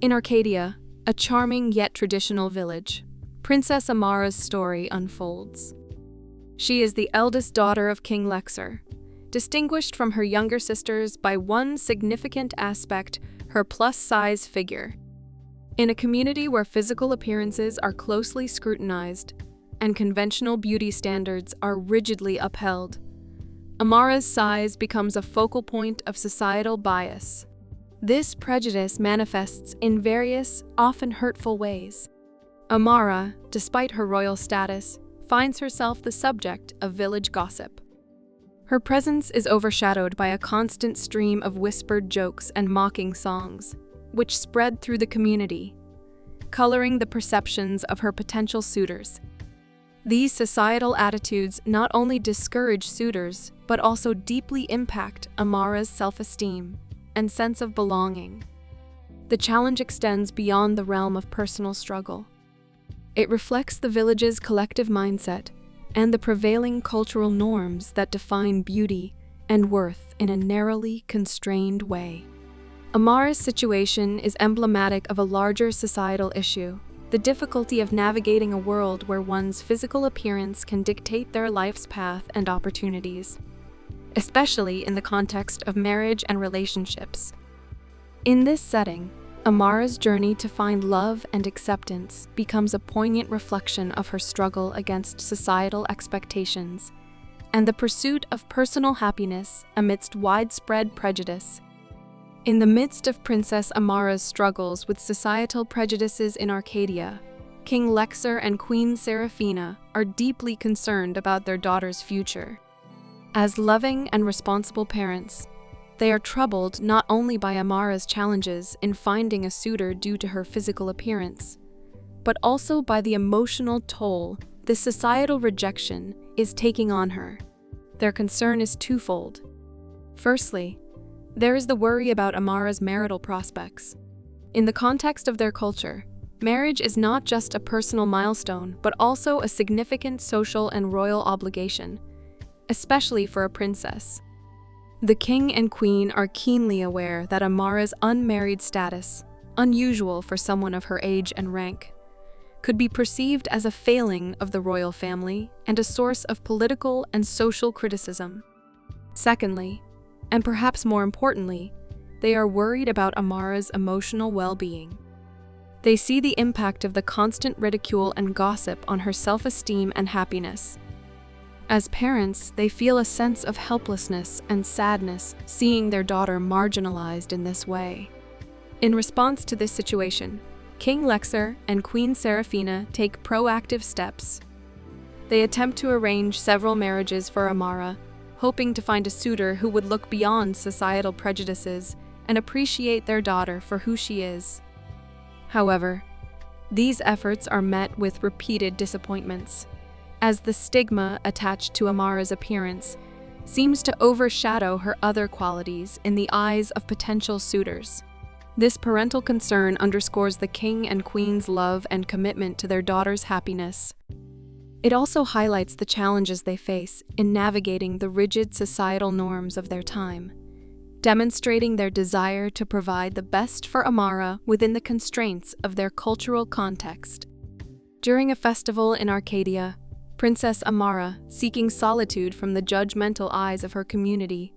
In Arcadia, a charming yet traditional village, Princess Amara's story unfolds. She is the eldest daughter of King Lexer, distinguished from her younger sisters by one significant aspect: her plus-size figure. In a community where physical appearances are closely scrutinized and conventional beauty standards are rigidly upheld, Amara's size becomes a focal point of societal bias. This prejudice manifests in various, often hurtful ways. Amara, despite her royal status, finds herself the subject of village gossip. Her presence is overshadowed by a constant stream of whispered jokes and mocking songs, which spread through the community, coloring the perceptions of her potential suitors. These societal attitudes not only discourage suitors, but also deeply impact Amara's self-esteem and sense of belonging. The challenge extends beyond the realm of personal struggle. It reflects the village's collective mindset and the prevailing cultural norms that define beauty and worth in a narrowly constrained way. Amara's situation is emblematic of a larger societal issue: the difficulty of navigating a world where one's physical appearance can dictate their life's path and opportunities, especially in the context of marriage and relationships. In this setting, Amara's journey to find love and acceptance becomes a poignant reflection of her struggle against societal expectations and the pursuit of personal happiness amidst widespread prejudice. In the midst of Princess Amara's struggles with societal prejudices in Arcadia, King Lexer and Queen Seraphina are deeply concerned about their daughter's future. As loving and responsible parents, they are troubled not only by Amara's challenges in finding a suitor due to her physical appearance, but also by the emotional toll this societal rejection is taking on her. Their concern is twofold. Firstly, there is the worry about Amara's marital prospects. In the context of their culture, marriage is not just a personal milestone, but also a significant social and royal obligation, especially for a princess. The king and queen are keenly aware that Amara's unmarried status, unusual for someone of her age and rank, could be perceived as a failing of the royal family and a source of political and social criticism. Secondly, and perhaps more importantly, they are worried about Amara's emotional well-being. They see the impact of the constant ridicule and gossip on her self-esteem and happiness. As parents, they feel a sense of helplessness and sadness seeing their daughter marginalized in this way. In response to this situation, King Lexer and Queen Seraphina take proactive steps. They attempt to arrange several marriages for Amara, hoping to find a suitor who would look beyond societal prejudices and appreciate their daughter for who she is. However, these efforts are met with repeated disappointments, as the stigma attached to Amara's appearance seems to overshadow her other qualities in the eyes of potential suitors. This parental concern underscores the king and queen's love and commitment to their daughter's happiness. It also highlights the challenges they face in navigating the rigid societal norms of their time, demonstrating their desire to provide the best for Amara within the constraints of their cultural context. During a festival in Arcadia, Princess Amara, seeking solitude from the judgmental eyes of her community,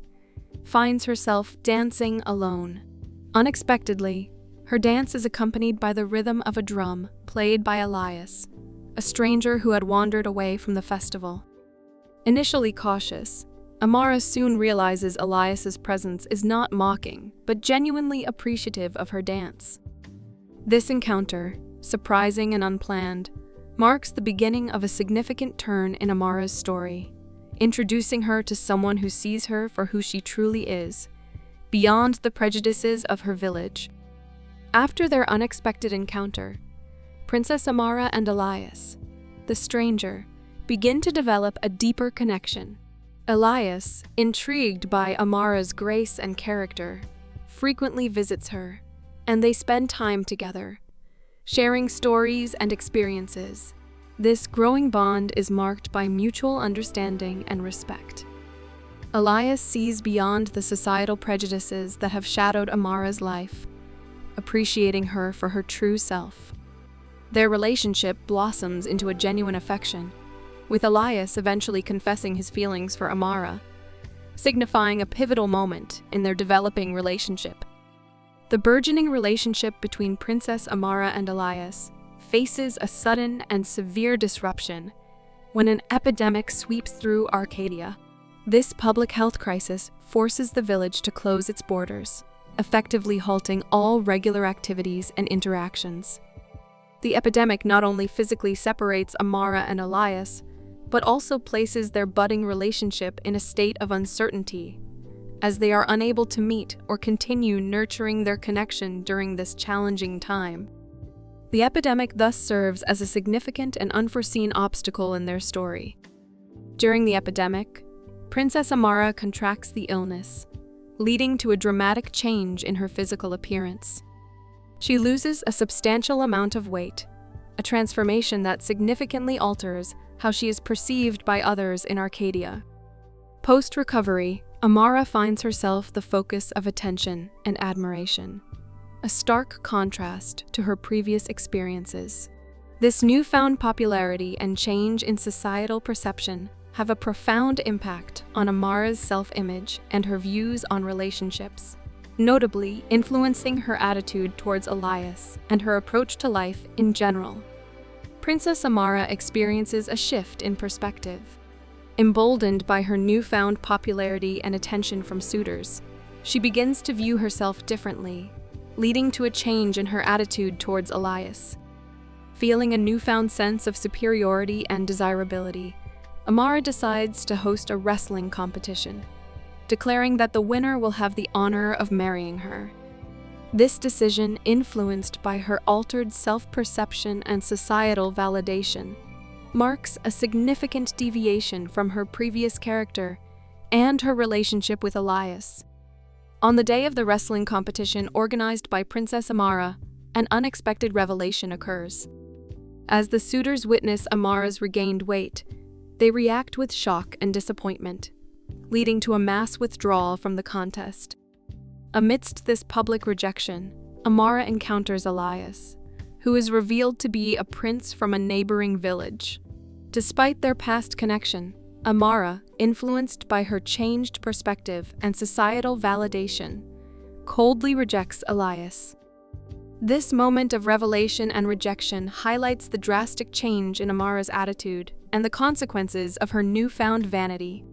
finds herself dancing alone. Unexpectedly, her dance is accompanied by the rhythm of a drum played by Elias, a stranger who had wandered away from the festival. Initially cautious, Amara soon realizes Elias's presence is not mocking, but genuinely appreciative of her dance. This encounter, surprising and unplanned, marks the beginning of a significant turn in Amara's story, introducing her to someone who sees her for who she truly is, beyond the prejudices of her village. After their unexpected encounter, Princess Amara and Elias, the stranger, begin to develop a deeper connection. Elias, intrigued by Amara's grace and character, frequently visits her, and they spend time together, sharing stories and experiences. This growing bond is marked by mutual understanding and respect. Elias sees beyond the societal prejudices that have shadowed Amara's life, appreciating her for her true self. Their relationship blossoms into a genuine affection, with Elias eventually confessing his feelings for Amara, signifying a pivotal moment in their developing relationship. The burgeoning relationship between Princess Amara and Elias faces a sudden and severe disruption when an epidemic sweeps through Arcadia. This public health crisis forces the village to close its borders, effectively halting all regular activities and interactions. The epidemic not only physically separates Amara and Elias, but also places their budding relationship in a state of uncertainty, as they are unable to meet or continue nurturing their connection during this challenging time. The epidemic thus serves as a significant and unforeseen obstacle in their story. During the epidemic, Princess Amara contracts the illness, leading to a dramatic change in her physical appearance. She loses a substantial amount of weight, a transformation that significantly alters how she is perceived by others in Arcadia. Post-recovery, Amara finds herself the focus of attention and admiration, a stark contrast to her previous experiences. This newfound popularity and change in societal perception have a profound impact on Amara's self-image and her views on relationships, notably influencing her attitude towards Elias and her approach to life in general. Princess Amara experiences a shift in perspective. Emboldened by her newfound popularity and attention from suitors, she begins to view herself differently, leading to a change in her attitude towards Elias. Feeling a newfound sense of superiority and desirability, Amara decides to host a wrestling competition, declaring that the winner will have the honor of marrying her. This decision, influenced by her altered self-perception and societal validation, marks a significant deviation from her previous character and her relationship with Elias. On the day of the wrestling competition organized by Princess Amara, an unexpected revelation occurs. As the suitors witness Amara's regained weight, they react with shock and disappointment, leading to a mass withdrawal from the contest. Amidst this public rejection, Amara encounters Elias, who is revealed to be a prince from a neighboring village. Despite their past connection, Amara, influenced by her changed perspective and societal validation, coldly rejects Elias. This moment of revelation and rejection highlights the drastic change in Amara's attitude and the consequences of her newfound vanity.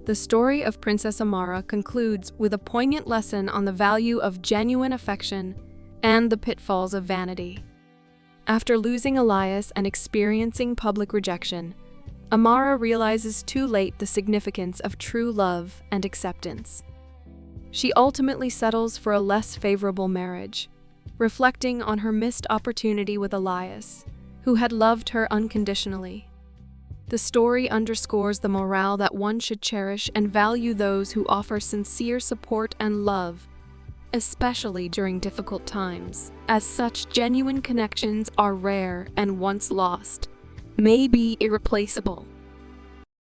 The story of Princess Amara concludes with a poignant lesson on the value of genuine affection and the pitfalls of vanity. After losing Elias and experiencing public rejection, Amara realizes too late the significance of true love and acceptance. She ultimately settles for a less favorable marriage, reflecting on her missed opportunity with Elias, who had loved her unconditionally. The story underscores the morale that one should cherish and value those who offer sincere support and love, especially during difficult times, as such genuine connections are rare and once lost may be irreplaceable.